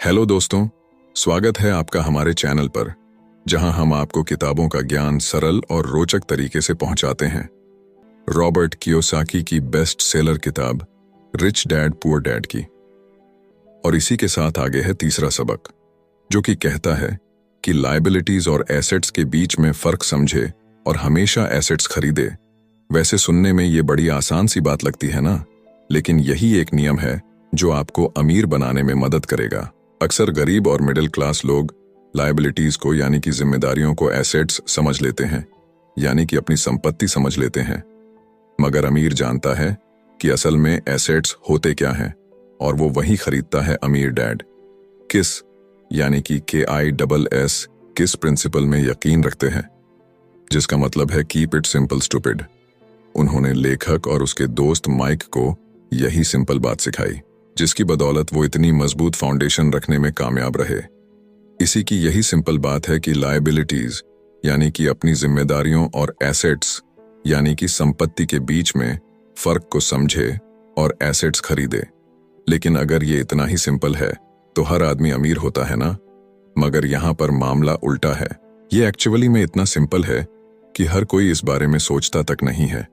Hello दोस्तों, स्वागत है आपका हमारे चैनल पर, जहां हम आपको किताबों का ज्ञान सरल और रोचक तरीके से पहुंचाते हैं। रॉबर्ट कियोसाकी की बेस्ट सेलर किताब रिच डैड पुअर डैड की। और इसी के साथ आगे है तीसरा सबक, जो कि कहता है कि लायबिलिटीज और एसेट्स के बीच में फर्क समझे और हमेशा एसेट्स खरीदे। वैसे सुनने में ये बड़ी आसान सी बात लगती है ना, लेकिन यही एक नियम है जो आपको अमीर बनाने में मदद करेगा। अक्सर गरीब और मिडिल क्लास लोग लायबिलिटीज को यानी कि जिम्मेदारियों को एसेट्स समझ लेते हैं, यानी कि अपनी संपत्ति समझ लेते हैं। मगर अमीर जानता है कि असल में एसेट्स होते क्या हैं, और वो वही खरीदता है अमीर डैड। किस यानी कि KISS किस प्रिंसिपल में यकीन रखते हैं, जिसका मतलब है कीप इट सिंपल स्टूपिड। उन्होंने लेखक और उसके दोस्त माइक को यही सिंपल बात सिखाई, जिसकी बदौलत वो इतनी मजबूत फाउंडेशन रखने में कामयाब रहे। इसी की यही सिंपल बात है कि लायबिलिटीज यानी कि अपनी जिम्मेदारियों और एसेट्स यानी कि संपत्ति के बीच में फर्क को समझे और एसेट्स खरीदे। लेकिन अगर ये इतना ही सिंपल है तो हर आदमी अमीर होता है ना। मगर यहाँ पर मामला उल्टा है। ये एक्चुअली में इतना सिंपल है कि हर कोई इस बारे में सोचता तक नहीं है।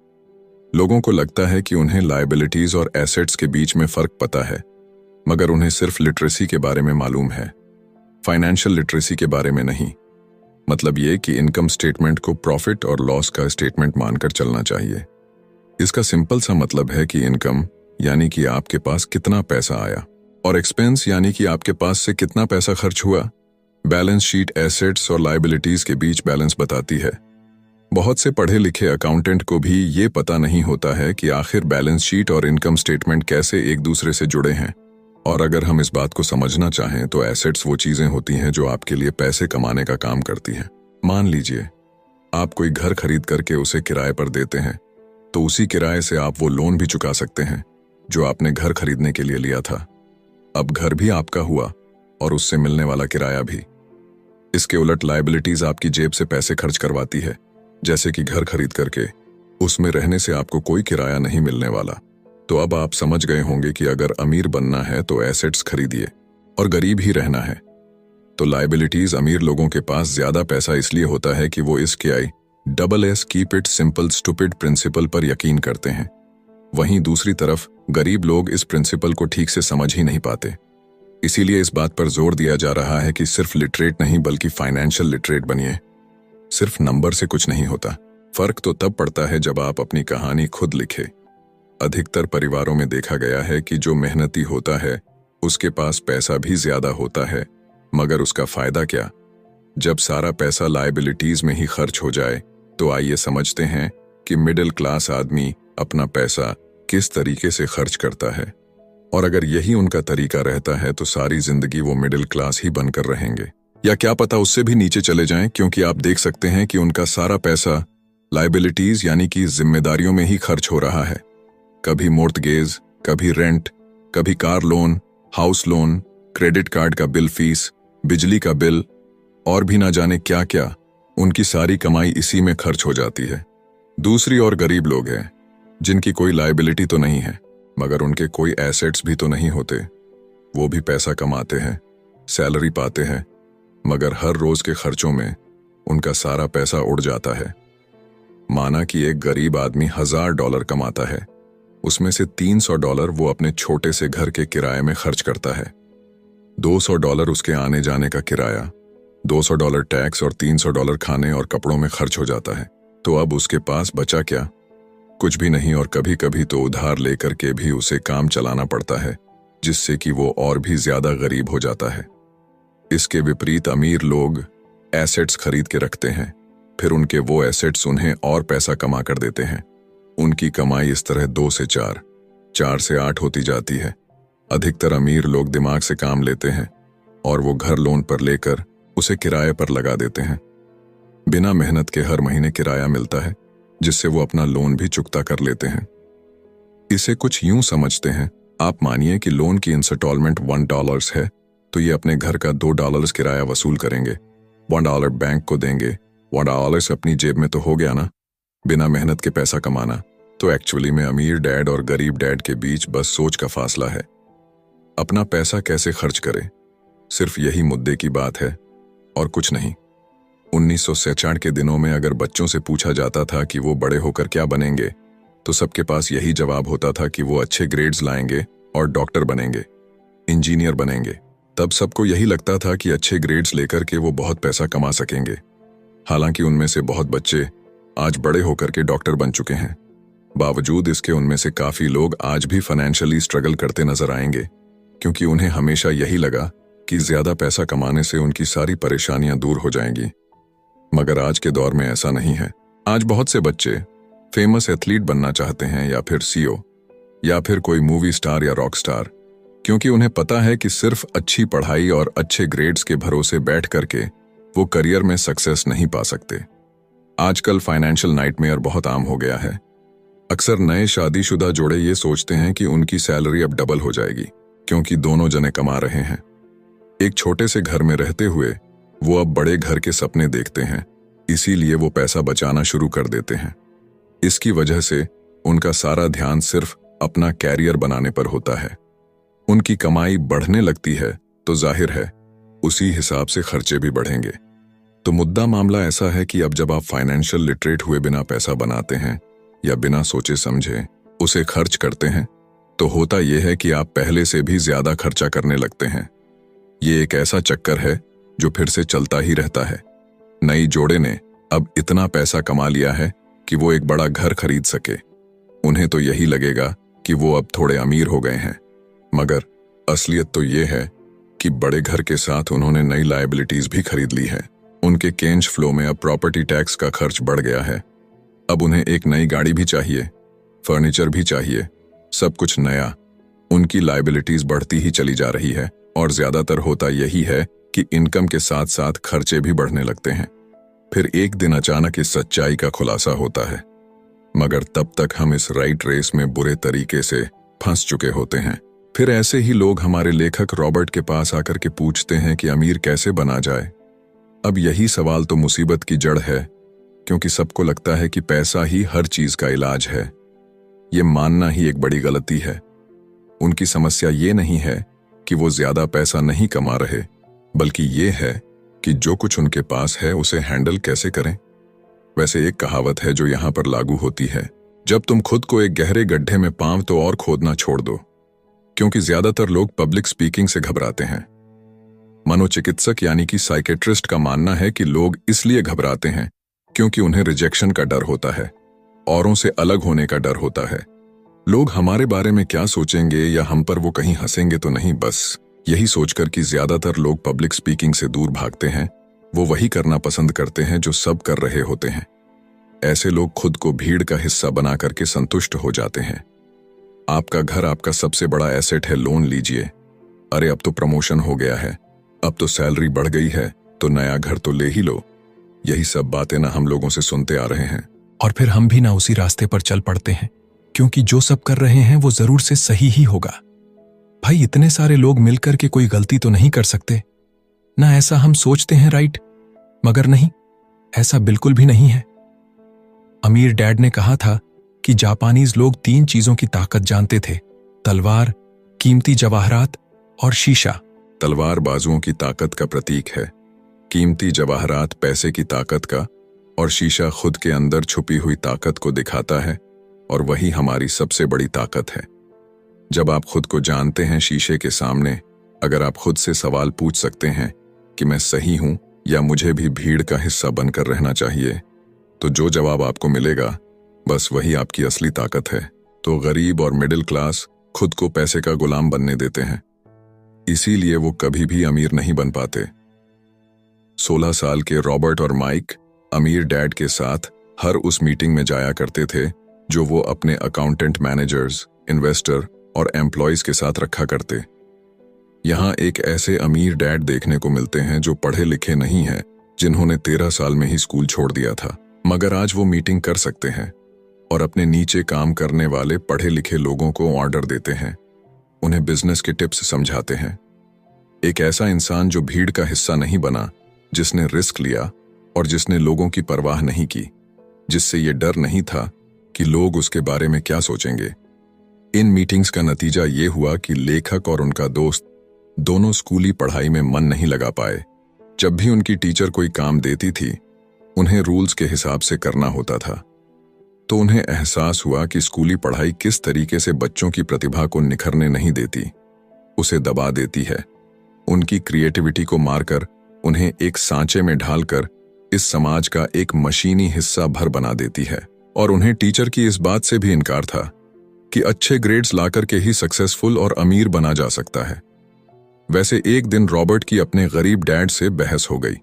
लोगों को लगता है कि उन्हें लायबिलिटीज और एसेट्स के बीच में फर्क पता है, मगर उन्हें सिर्फ लिटरेसी के बारे में मालूम है, फाइनेंशियल लिटरेसी के बारे में नहीं। मतलब ये कि इनकम स्टेटमेंट को प्रॉफिट और लॉस का स्टेटमेंट मानकर चलना चाहिए। इसका सिंपल सा मतलब है कि इनकम यानी कि आपके पास कितना पैसा आया, और एक्सपेंस यानी कि आपके पास से कितना पैसा खर्च हुआ। बैलेंस शीट एसेट्स और लायबिलिटीज के बीच बैलेंस बताती है। बहुत से पढ़े लिखे अकाउंटेंट को भी ये पता नहीं होता है कि आखिर बैलेंस शीट और इनकम स्टेटमेंट कैसे एक दूसरे से जुड़े हैं। और अगर हम इस बात को समझना चाहें तो एसेट्स वो चीजें होती हैं जो आपके लिए पैसे कमाने का काम करती हैं। मान लीजिए आप कोई घर खरीद करके उसे किराए पर देते हैं, तो उसी किराए से आप वो लोन भी चुका सकते हैं जो आपने घर खरीदने के लिए लिया था। अब घर भी आपका हुआ और उससे मिलने वाला किराया भी। इसके उलट लायबिलिटीज आपकी जेब से पैसे खर्च करवाती है, जैसे कि घर खरीद करके उसमें रहने से आपको कोई किराया नहीं मिलने वाला। तो अब आप समझ गए होंगे कि अगर अमीर बनना है तो एसेट्स खरीदिए, और गरीब ही रहना है तो लायबिलिटीज। अमीर लोगों के पास ज्यादा पैसा इसलिए होता है कि वो इस KISS keep it simple stupid principle पर यकीन करते हैं। वहीं दूसरी तरफ गरीब लोग इस प्रिंसिपल को ठीक से समझ ही नहीं पाते। इसीलिए इस बात पर जोर दिया जा रहा है कि सिर्फ लिटरेट नहीं बल्कि फाइनेंशियल लिटरेट बनिए। सिर्फ नंबर से कुछ नहीं होता। फर्क तो तब पड़ता है जब आप अपनी कहानी खुद लिखे। अधिकतर परिवारों में देखा गया है कि जो मेहनती होता है उसके पास पैसा भी ज्यादा होता है, मगर उसका फायदा क्या? जब सारा पैसा लायबिलिटीज में ही खर्च हो जाए तो आइए समझते हैं कि मिडिल क्लास आदमी अपना पैसा किस तरीके से खर्च करता है। और अगर यही उनका तरीका रहता है तो सारी जिंदगी वो मिडिल क्लास ही बनकर रहेंगे, या क्या पता उससे भी नीचे चले जाएं, क्योंकि आप देख सकते हैं कि उनका सारा पैसा लायबिलिटीज यानी कि जिम्मेदारियों में ही खर्च हो रहा है। कभी मोर्टगेज, कभी रेंट, कभी car loan, house loan, credit card का बिल फीस, बिजली का बिल और भी ना जाने क्या क्या। उनकी सारी कमाई इसी में खर्च हो जाती है। दूसरी ओर गरीब लोग हैं जिनकी कोई लायबिलिटी तो नहीं है, मगर उनके कोई एसेट्स भी तो नहीं होते। वो भी पैसा कमाते हैं, सैलरी पाते हैं, मगर हर रोज के खर्चों में उनका सारा पैसा उड़ जाता है। माना कि एक गरीब आदमी $1000 कमाता है, उसमें से $300 वो अपने छोटे से घर के किराए में खर्च करता है, $200 उसके आने जाने का किराया, $200 टैक्स और $300 खाने और कपड़ों में खर्च हो जाता है। तो अब उसके पास बचा क्या? कुछ भी नहीं। और कभी कभी तो उधार लेकर के भी उसे काम चलाना पड़ता है, जिससे कि वो और भी ज्यादा गरीब हो जाता है। इसके विपरीत अमीर लोग एसेट्स खरीद के रखते हैं, फिर उनके वो एसेट्स उन्हें और पैसा कमा कर देते हैं। उनकी कमाई इस तरह 2 से 4, 4 से 8 होती जाती है। अधिकतर अमीर लोग दिमाग से काम लेते हैं और वो घर लोन पर लेकर उसे किराए पर लगा देते हैं। बिना मेहनत के हर महीने किराया मिलता है, जिससे वो अपना लोन भी चुकता कर लेते हैं। इसे कुछ यूं समझते हैं, आप मानिए कि लोन की इंस्टॉलमेंट $1 है, तो ये अपने घर का $2 किराया वसूल करेंगे, $1 बैंक को देंगे, $1 अपनी जेब में तो हो गया ना, बिना मेहनत के पैसा कमाना। तो एक्चुअली में अमीर डैड और गरीब डैड के बीच बस सोच का फासला है। अपना पैसा कैसे खर्च करें, सिर्फ यही मुद्दे की बात है और कुछ नहीं। 1966 के दिनों में अगर बच्चों से पूछा जाता था कि वो बड़े होकर क्या बनेंगे, तो सबके पास यही जवाब होता था कि वो अच्छे ग्रेड्स लाएंगे और डॉक्टर बनेंगे, इंजीनियर बनेंगे। तब सबको यही लगता था कि अच्छे ग्रेड्स लेकर के वो बहुत पैसा कमा सकेंगे। हालांकि उनमें से बहुत बच्चे आज बड़े होकर के डॉक्टर बन चुके हैं। बावजूद इसके उनमें से काफी लोग आज भी फाइनेंशियली स्ट्रगल करते नजर आएंगे, क्योंकि उन्हें हमेशा यही लगा कि ज्यादा पैसा कमाने से उनकी सारी परेशानियां दूर हो जाएंगी। मगर आज के दौर में ऐसा नहीं है। आज बहुत से बच्चे फेमस एथलीट बनना चाहते हैं, या फिर सीईओ, या फिर कोई मूवी स्टार या रॉक स्टार, क्योंकि उन्हें पता है कि सिर्फ अच्छी पढ़ाई और अच्छे ग्रेड्स के भरोसे बैठ करके वो करियर में सक्सेस नहीं पा सकते। आजकल फाइनेंशियल नाइटमेयर बहुत आम हो गया है। अक्सर नए शादीशुदा जोड़े ये सोचते हैं कि उनकी सैलरी अब डबल हो जाएगी, क्योंकि दोनों जने कमा रहे हैं। एक छोटे से घर में रहते हुए वो अब बड़े घर के सपने देखते हैं, इसीलिए वो पैसा बचाना शुरू कर देते हैं। इसकी वजह से उनका सारा ध्यान सिर्फ अपना कैरियर बनाने पर होता है। उनकी कमाई बढ़ने लगती है तो जाहिर है उसी हिसाब से खर्चे भी बढ़ेंगे। तो मुद्दा मामला ऐसा है कि अब जब आप फाइनेंशियल लिटरेट हुए बिना पैसा बनाते हैं या बिना सोचे समझे उसे खर्च करते हैं, तो होता यह है कि आप पहले से भी ज्यादा खर्चा करने लगते हैं। ये एक ऐसा चक्कर है जो फिर से चलता ही रहता है। नई जोड़े ने अब इतना पैसा कमा लिया है कि वो एक बड़ा घर खरीद सके। उन्हें तो यही लगेगा कि वो अब थोड़े अमीर हो गए हैं, मगर असलियत तो ये है कि बड़े घर के साथ उन्होंने नई लायबिलिटीज भी खरीद ली है। उनके कैश फ्लो में अब प्रॉपर्टी टैक्स का खर्च बढ़ गया है। अब उन्हें एक नई गाड़ी भी चाहिए, फर्नीचर भी चाहिए, सब कुछ नया। उनकी लायबिलिटीज बढ़ती ही चली जा रही है, और ज्यादातर होता यही है कि इनकम के साथ साथ खर्चे भी बढ़ने लगते हैं। फिर एक दिन अचानक इस सच्चाई का खुलासा होता है, मगर तब तक हम इस राइट रेस में बुरे तरीके से फंस चुके होते हैं। फिर ऐसे ही लोग हमारे लेखक रॉबर्ट के पास आकर के पूछते हैं कि अमीर कैसे बना जाए। अब यही सवाल तो मुसीबत की जड़ है, क्योंकि सबको लगता है कि पैसा ही हर चीज का इलाज है। ये मानना ही एक बड़ी गलती है। उनकी समस्या ये नहीं है कि वो ज्यादा पैसा नहीं कमा रहे, बल्कि ये है कि जो कुछ उनके पास है उसे हैंडल कैसे करें। वैसे एक कहावत है जो यहां पर लागू होती है, जब तुम खुद को एक गहरे गड्ढे में पांव तो और खोदना छोड़ दो, क्योंकि ज्यादातर लोग पब्लिक स्पीकिंग से घबराते हैं। मनोचिकित्सक यानी कि साइकेट्रिस्ट का मानना है कि लोग इसलिए घबराते हैं क्योंकि उन्हें रिजेक्शन का डर होता है, औरों से अलग होने का डर होता है। लोग हमारे बारे में क्या सोचेंगे या हम पर वो कहीं हंसेंगे तो नहीं, बस यही सोचकर कि ज्यादातर लोग पब्लिक स्पीकिंग से दूर भागते हैं। वो वही करना पसंद करते हैं जो सब कर रहे होते हैं। ऐसे लोग खुद को भीड़ का हिस्सा बना करके संतुष्ट हो जाते हैं। आपका घर आपका सबसे बड़ा एसेट है, लोन लीजिए। अरे अब तो प्रमोशन हो गया है, अब तो सैलरी बढ़ गई है, तो नया घर तो ले ही लो। यही सब बातें ना हम लोगों से सुनते आ रहे हैं, और फिर हम भी ना उसी रास्ते पर चल पड़ते हैं, क्योंकि जो सब कर रहे हैं वो जरूर से सही ही होगा। भाई इतने सारे लोग मिलकर के कोई गलती तो नहीं कर सकते ना, ऐसा हम सोचते हैं, राइट? मगर नहीं, ऐसा बिल्कुल भी नहीं है। अमीर डैड ने कहा था कि जापानीज लोग 3 चीजों की ताकत जानते थे: तलवार, कीमती जवाहरात और शीशा। तलवार बाजुओं की ताकत का प्रतीक है, कीमती जवाहरात पैसे की ताकत का, और शीशा खुद के अंदर छुपी हुई ताकत को दिखाता है, और वही हमारी सबसे बड़ी ताकत है। जब आप खुद को जानते हैं शीशे के सामने, अगर आप खुद से सवाल पूछ सकते हैं कि मैं सही हूं या मुझे भी भीड़ का हिस्सा बनकर रहना चाहिए, तो जो जवाब आपको मिलेगा बस वही आपकी असली ताकत है। तो गरीब और मिडिल क्लास खुद को पैसे का गुलाम बनने देते हैं, इसीलिए वो कभी भी अमीर नहीं बन पाते। 16 साल के रॉबर्ट और माइक अमीर डैड के साथ हर उस मीटिंग में जाया करते थे जो वो अपने अकाउंटेंट, मैनेजर्स, इन्वेस्टर और एम्प्लॉयज के साथ रखा करते। यहाँ एक ऐसे अमीर डैड देखने को मिलते हैं जो पढ़े लिखे नहीं हैं, जिन्होंने 13 साल में ही स्कूल छोड़ दिया था, मगर आज वो मीटिंग कर सकते हैं और अपने नीचे काम करने वाले पढ़े लिखे लोगों को ऑर्डर देते हैं, उन्हें बिजनेस के टिप्स समझाते हैं। एक ऐसा इंसान जो भीड़ का हिस्सा नहीं बना, जिसने रिस्क लिया और जिसने लोगों की परवाह नहीं की, जिससे ये डर नहीं था कि लोग उसके बारे में क्या सोचेंगे। इन मीटिंग्स का नतीजा ये हुआ कि लेखक और उनका दोस्त दोनों स्कूली पढ़ाई में मन नहीं लगा पाए। जब भी उनकी टीचर कोई काम देती थी, उन्हें रूल्स के हिसाब से करना होता था। तो उन्हें एहसास हुआ कि स्कूली पढ़ाई किस तरीके से बच्चों की प्रतिभा को निखरने नहीं देती, उसे दबा देती है। उनकी क्रिएटिविटी को मारकर, उन्हें एक सांचे में ढालकर इस समाज का एक मशीनी हिस्सा भर बना देती है। और उन्हें टीचर की इस बात से भी इनकार था कि अच्छे ग्रेड्स लाकर के ही सक्सेसफुल और अमीर बना जा सकता है। वैसे एक दिन रॉबर्ट की अपने गरीब डैड से बहस हो गई।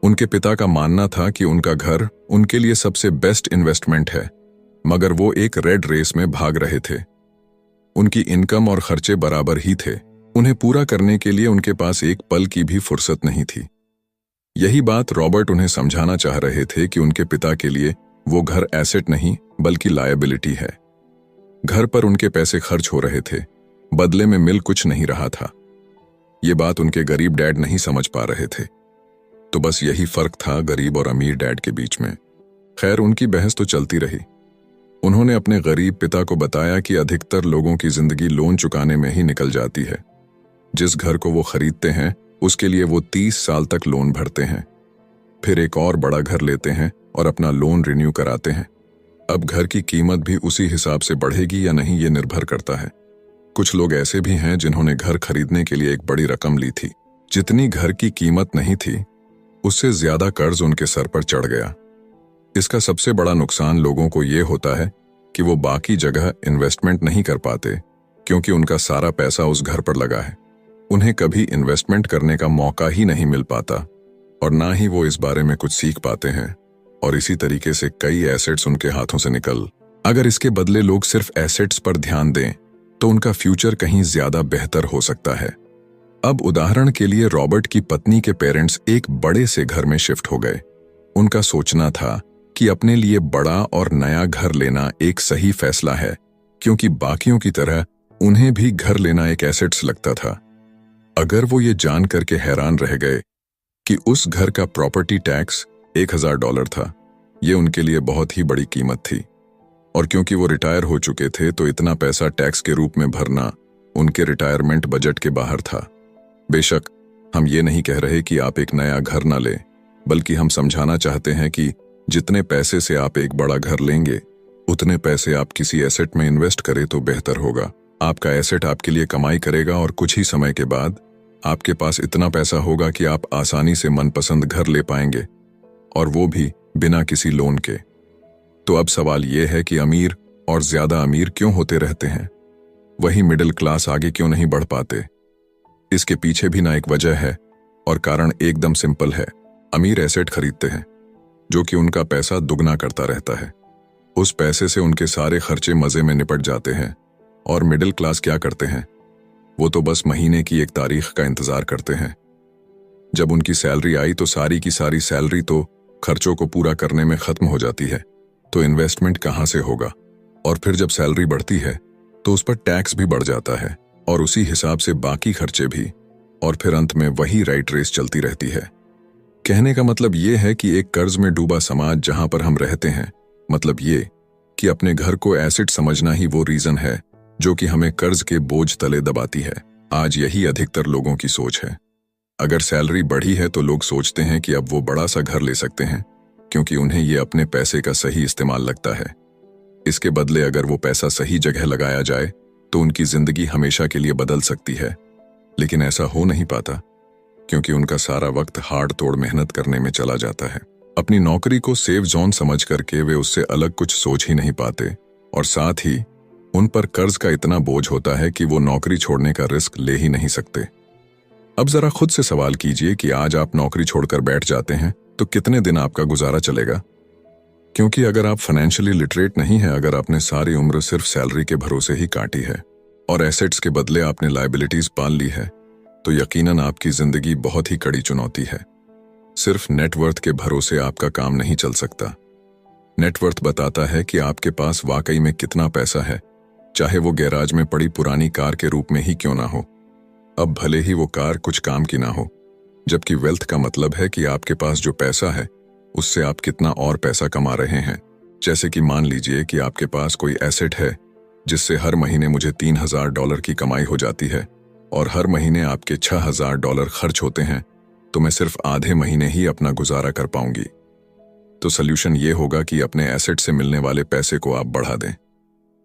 उनके पिता का मानना था कि उनका घर उनके लिए सबसे बेस्ट इन्वेस्टमेंट है, मगर वो एक रेड रेस में भाग रहे थे। उनकी इनकम और खर्चे बराबर ही थे। उन्हें पूरा करने के लिए उनके पास एक पल की भी फुर्सत नहीं थी। यही बात रॉबर्ट उन्हें समझाना चाह रहे थे कि उनके पिता के लिए वो घर एसेट नहीं बल्कि लायबिलिटी है। घर पर उनके पैसे खर्च हो रहे थे, बदले में मिल कुछ नहीं रहा था। ये बात उनके गरीब डैड नहीं समझ पा रहे थे। तो बस यही फर्क था गरीब और अमीर डैड के बीच में। खैर, उनकी बहस तो चलती रही। उन्होंने अपने गरीब पिता को बताया कि अधिकतर लोगों की जिंदगी लोन चुकाने में ही निकल जाती है। जिस घर को वो खरीदते हैं उसके लिए वो 30 साल तक लोन भरते हैं, फिर एक और बड़ा घर लेते हैं और अपना लोन रिन्यू कराते हैं। अब घर की कीमत भी उसी हिसाब से बढ़ेगी या नहीं, ये निर्भर करता है। कुछ लोग ऐसे भी हैं जिन्होंने घर खरीदने के लिए एक बड़ी रकम ली थी। जितनी घर की कीमत नहीं थी, उससे ज्यादा कर्ज उनके सर पर चढ़ गया। इसका सबसे बड़ा नुकसान लोगों को ये होता है कि वो बाकी जगह इन्वेस्टमेंट नहीं कर पाते, क्योंकि उनका सारा पैसा उस घर पर लगा है। उन्हें कभी इन्वेस्टमेंट करने का मौका ही नहीं मिल पाता और ना ही वो इस बारे में कुछ सीख पाते हैं, और इसी तरीके से कई एसेट्स उनके हाथों से निकल। अगर इसके बदले लोग सिर्फ एसेट्स पर ध्यान दें तो उनका फ्यूचर कहीं ज्यादा बेहतर हो सकता है। अब उदाहरण के लिए रॉबर्ट की पत्नी के पेरेंट्स एक बड़े से घर में शिफ्ट हो गए। उनका सोचना था कि अपने लिए बड़ा और नया घर लेना एक सही फैसला है, क्योंकि बाकियों की तरह उन्हें भी घर लेना एक एसेट्स लगता था। अगर वो ये जान करके हैरान रह गए कि उस घर का प्रॉपर्टी टैक्स $1000 था, ये उनके लिए बहुत ही बड़ी कीमत थी। और क्योंकि वो रिटायर हो चुके थे तो इतना पैसा टैक्स के रूप में भरना उनके रिटायरमेंट बजट के बाहर था। बेशक हम ये नहीं कह रहे कि आप एक नया घर ना लें, बल्कि हम समझाना चाहते हैं कि जितने पैसे से आप एक बड़ा घर लेंगे, उतने पैसे आप किसी एसेट में इन्वेस्ट करें तो बेहतर होगा। आपका एसेट आपके लिए कमाई करेगा और कुछ ही समय के बाद आपके पास इतना पैसा होगा कि आप आसानी से मनपसंद घर ले पाएंगे, और वो भी बिना किसी लोन के। तो अब सवाल ये है कि अमीर और ज्यादा अमीर क्यों होते रहते हैं, वही मिडिल क्लास आगे क्यों नहीं बढ़ पाते? इसके पीछे भी ना एक वजह है, और कारण एकदम सिंपल है। अमीर एसेट खरीदते हैं जो कि उनका पैसा दुगना करता रहता है। उस पैसे से उनके सारे खर्चे मजे में निपट जाते हैं। और मिडिल क्लास क्या करते हैं? वो तो बस महीने की एक तारीख का इंतजार करते हैं। जब उनकी सैलरी आई तो सारी की सारी सैलरी तो खर्चों को पूरा करने में खत्म हो जाती है, तो इन्वेस्टमेंट कहाँ से होगा? और फिर जब सैलरी बढ़ती है तो उस पर टैक्स भी बढ़ जाता है, और उसी हिसाब से बाकी खर्चे भी, और फिर अंत में वही राइट रेस चलती रहती है। कहने का मतलब ये है कि एक कर्ज में डूबा समाज जहां पर हम रहते हैं, मतलब ये कि अपने घर को एसेट समझना ही वो रीजन है जो कि हमें कर्ज के बोझ तले दबाती है। आज यही अधिकतर लोगों की सोच है। अगर सैलरी बढ़ी है तो लोग सोचते हैं कि अब वो बड़ा सा घर ले सकते हैं, क्योंकि उन्हें ये अपने पैसे का सही इस्तेमाल लगता है। इसके बदले अगर वो पैसा सही जगह लगाया जाए तो उनकी जिंदगी हमेशा के लिए बदल सकती है। लेकिन ऐसा हो नहीं पाता, क्योंकि उनका सारा वक्त हार्ड तोड़ मेहनत करने में चला जाता है। अपनी नौकरी को सेफ जोन समझ करके वे उससे अलग कुछ सोच ही नहीं पाते, और साथ ही उन पर कर्ज का इतना बोझ होता है कि वो नौकरी छोड़ने का रिस्क ले ही नहीं सकते। अब जरा खुद से सवाल कीजिए कि आज आप नौकरी छोड़कर बैठ जाते हैं तो कितने दिन आपका गुजारा चलेगा? क्योंकि अगर आप फाइनेंशियली लिटरेट नहीं हैं, अगर आपने सारी उम्र सिर्फ सैलरी के भरोसे ही काटी है और एसेट्स के बदले आपने लायबिलिटीज पाल ली है, तो यकीनन आपकी जिंदगी बहुत ही कड़ी चुनौती है। सिर्फ नेटवर्थ के भरोसे आपका काम नहीं चल सकता। नेटवर्थ बताता है कि आपके पास वाकई में कितना पैसा है, चाहे वो गैराज में पड़ी पुरानी कार के रूप में ही क्यों ना हो। अब भले ही वो कार कुछ काम की ना हो, जबकि वेल्थ का मतलब है कि आपके पास जो पैसा है उससे आप कितना और पैसा कमा रहे हैं। जैसे कि मान लीजिए कि आपके पास कोई एसेट है जिससे हर महीने मुझे $3000 की कमाई हो जाती है, और हर महीने आपके $6,000 खर्च होते हैं, तो मैं सिर्फ आधे महीने ही अपना गुजारा कर पाऊंगी। तो सल्यूशन ये होगा कि अपने एसेट से मिलने वाले पैसे को आप बढ़ा दें।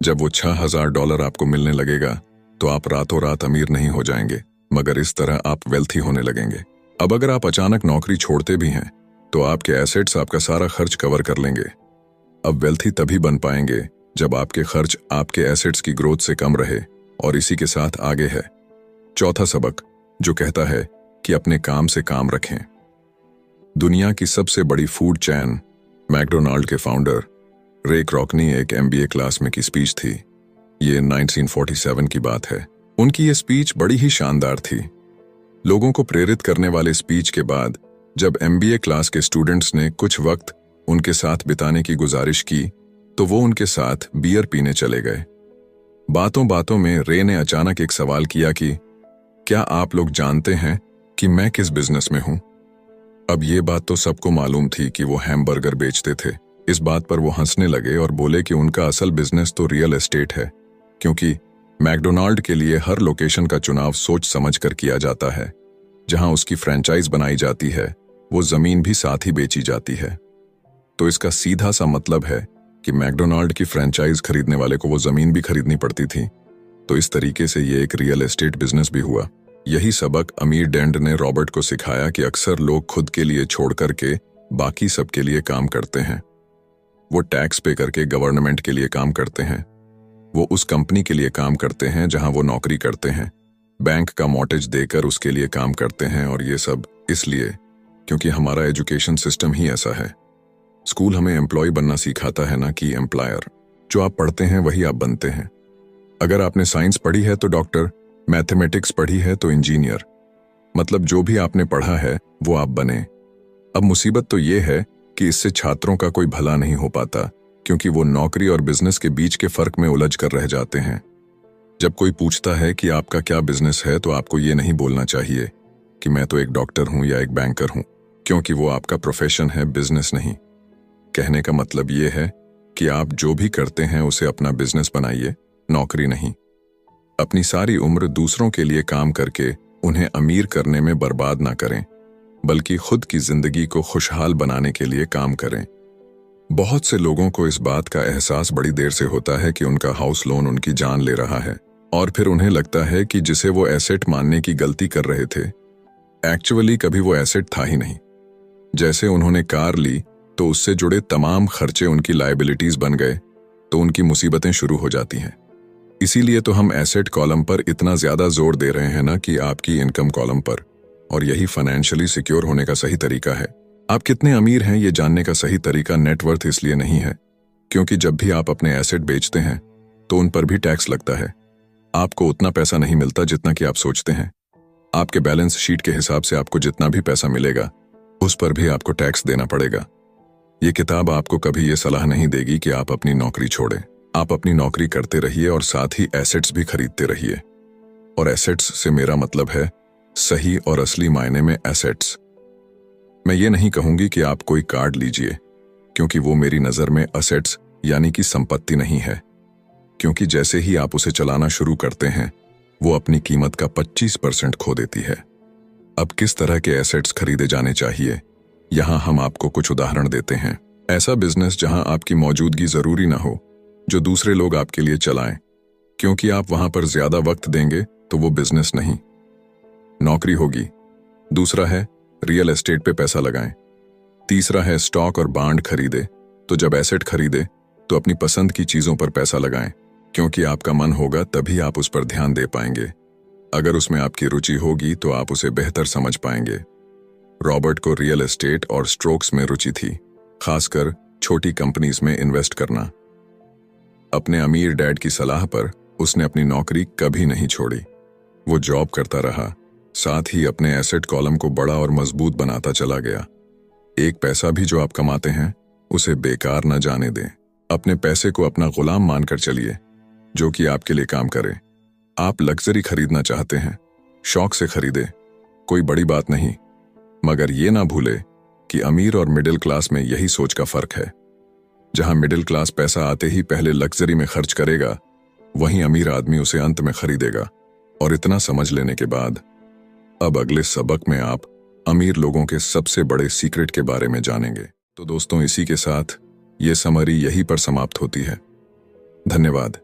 जब वो $6,000 आपको मिलने लगेगा तो आप रातों रात अमीर नहीं हो जाएंगे, मगर इस तरह आप वेल्थी होने लगेंगे। अब अगर आप अचानक नौकरी छोड़ते भी हैं तो आपके एसेट्स आपका सारा खर्च कवर कर लेंगे। अब वेल्थी तभी बन पाएंगे जब आपके खर्च आपके एसेट्स की ग्रोथ से कम रहे, और इसी के साथ आगे है चौथा सबक, जो कहता है कि अपने काम से काम रखें। दुनिया की सबसे बड़ी फूड चैन मैकडोनाल्ड के फाउंडर रे क्रॉकनी एक MBA क्लास में की स्पीच थी। ये 1947 की बात है। उनकी ये स्पीच बड़ी ही शानदार थी। लोगों को प्रेरित करने वाले स्पीच के बाद जब MBA क्लास के स्टूडेंट्स ने कुछ वक्त उनके साथ बिताने की गुजारिश की तो वो उनके साथ बियर पीने चले गए। बातों बातों में रे ने अचानक एक सवाल किया कि क्या आप लोग जानते हैं कि मैं किस बिजनेस में हूं? अब ये बात तो सबको मालूम थी कि वो हैमबर्गर बेचते थे। इस बात पर वो हंसने लगे और बोले कि उनका असल बिजनेस तो रियल एस्टेट है, क्योंकि मैकडोनाल्ड के लिए हर लोकेशन का चुनाव सोच समझ कर किया जाता है। जहां उसकी फ्रेंचाइज बनाई जाती है वो जमीन भी साथ ही बेची जाती है। तो इसका सीधा सा मतलब है कि मैकडोनाल्ड की फ्रेंचाइज खरीदने वाले को वो जमीन भी खरीदनी पड़ती थी। तो इस तरीके से ये एक रियल एस्टेट बिजनेस भी हुआ। यही सबक अमीर डैंड ने रॉबर्ट को सिखाया कि अक्सर लोग खुद के लिए छोड़ करके बाकी सबके लिए काम करते हैं। वो टैक्स पे करके गवर्नमेंट के लिए काम करते हैं, वो उस कंपनी के लिए काम करते हैं जहां वो नौकरी करते हैं, बैंक का मॉर्टगेज देकर उसके लिए काम करते हैं, और ये सब इसलिए क्योंकि हमारा एजुकेशन सिस्टम ही ऐसा है। स्कूल हमें एम्प्लॉय बनना सिखाता है ना कि एम्प्लॉयर। जो आप पढ़ते हैं वही आप बनते हैं। अगर आपने साइंस पढ़ी है तो डॉक्टर, मैथमेटिक्स पढ़ी है तो इंजीनियर, मतलब जो भी आपने पढ़ा है वो आप बने। अब मुसीबत तो ये है कि इससे छात्रों का कोई भला नहीं हो पाता, क्योंकि वो नौकरी और बिजनेस के बीच के फर्क में उलझ कर रह जाते हैं। जब कोई पूछता है कि आपका क्या बिजनेस है तो आपको ये नहीं बोलना चाहिए कि मैं तो एक डॉक्टर हूं या एक बैंकर हूं, क्योंकि वो आपका प्रोफेशन है, बिजनेस नहीं। कहने का मतलब ये है कि आप जो भी करते हैं उसे अपना बिजनेस बनाइए, नौकरी नहीं। अपनी सारी उम्र दूसरों के लिए काम करके उन्हें अमीर करने में बर्बाद ना करें, बल्कि खुद की जिंदगी को खुशहाल बनाने के लिए काम करें। बहुत से लोगों को इस बात का एहसास बड़ी देर से होता है कि उनका हाउस लोन उनकी जान ले रहा है, और फिर उन्हें लगता है कि जिसे वो एसेट मानने की गलती कर रहे थे, एक्चुअली कभी वो एसेट था ही नहीं। जैसे उन्होंने कार ली तो उससे जुड़े तमाम खर्चे उनकी लायबिलिटीज बन गए, तो उनकी मुसीबतें शुरू हो जाती हैं। इसीलिए तो हम एसेट कॉलम पर इतना ज्यादा जोर दे रहे हैं ना कि आपकी इनकम कॉलम पर, और यही फाइनेंशियली सिक्योर होने का सही तरीका है। आप कितने अमीर हैं ये जानने का सही तरीका नेटवर्थ इसलिए नहीं है, क्योंकि जब भी आप अपने एसेट बेचते हैं तो उन पर भी टैक्स लगता है। आपको उतना पैसा नहीं मिलता जितना कि आप सोचते हैं। आपके बैलेंस शीट के हिसाब से आपको जितना भी पैसा मिलेगा उस पर भी आपको टैक्स देना पड़ेगा। ये किताब आपको कभी ये सलाह नहीं देगी कि आप अपनी नौकरी छोड़ें। आप अपनी नौकरी करते रहिए और साथ ही एसेट्स भी खरीदते रहिए। और एसेट्स से मेरा मतलब है सही और असली मायने में एसेट्स। मैं ये नहीं कहूंगी कि आप कोई कार्ड लीजिए, क्योंकि वो मेरी नजर में असेट्स यानी कि संपत्ति नहीं है, क्योंकि जैसे ही आप उसे चलाना शुरू करते हैं वो अपनी कीमत का 25% खो देती है। अब किस तरह के एसेट्स खरीदे जाने चाहिए, यहां हम आपको कुछ उदाहरण देते हैं। ऐसा बिजनेस जहां आपकी मौजूदगी जरूरी ना हो, जो दूसरे लोग आपके लिए चलाएं, क्योंकि आप वहां पर ज्यादा वक्त देंगे तो वो बिजनेस नहीं, नौकरी होगी। दूसरा है रियल एस्टेट पे पैसा लगाएं। तीसरा है स्टॉक और बॉन्ड खरीदे। तो जब एसेट खरीदे तो अपनी पसंद की चीजों पर पैसा लगाएं, क्योंकि आपका मन होगा तभी आप उस पर ध्यान दे पाएंगे। अगर उसमें आपकी रुचि होगी तो आप उसे बेहतर समझ पाएंगे। रॉबर्ट को रियल एस्टेट और स्ट्रोक्स में रुचि थी, खासकर छोटी कंपनीज में इन्वेस्ट करना। अपने अमीर डैड की सलाह पर उसने अपनी नौकरी कभी नहीं छोड़ी। वो जॉब करता रहा, साथ ही अपने एसेट कॉलम को बड़ा और मजबूत बनाता चला गया। एक पैसा भी जो आप कमाते हैं उसे बेकार न जाने दें। अपने पैसे को अपना गुलाम मानकर चलिए, जो कि आपके लिए काम करे। आप लग्जरी खरीदना चाहते हैं, शौक से खरीदे, कोई बड़ी बात नहीं, मगर ये ना भूले कि अमीर और मिडिल क्लास में यही सोच का फर्क है। जहां मिडिल क्लास पैसा आते ही पहले लग्जरी में खर्च करेगा, वहीं अमीर आदमी उसे अंत में खरीदेगा। और इतना समझ लेने के बाद अब अगले सबक में आप अमीर लोगों के सबसे बड़े सीक्रेट के बारे में जानेंगे। तो दोस्तों, इसी के साथ ये समरी यहीं पर समाप्त होती है। धन्यवाद।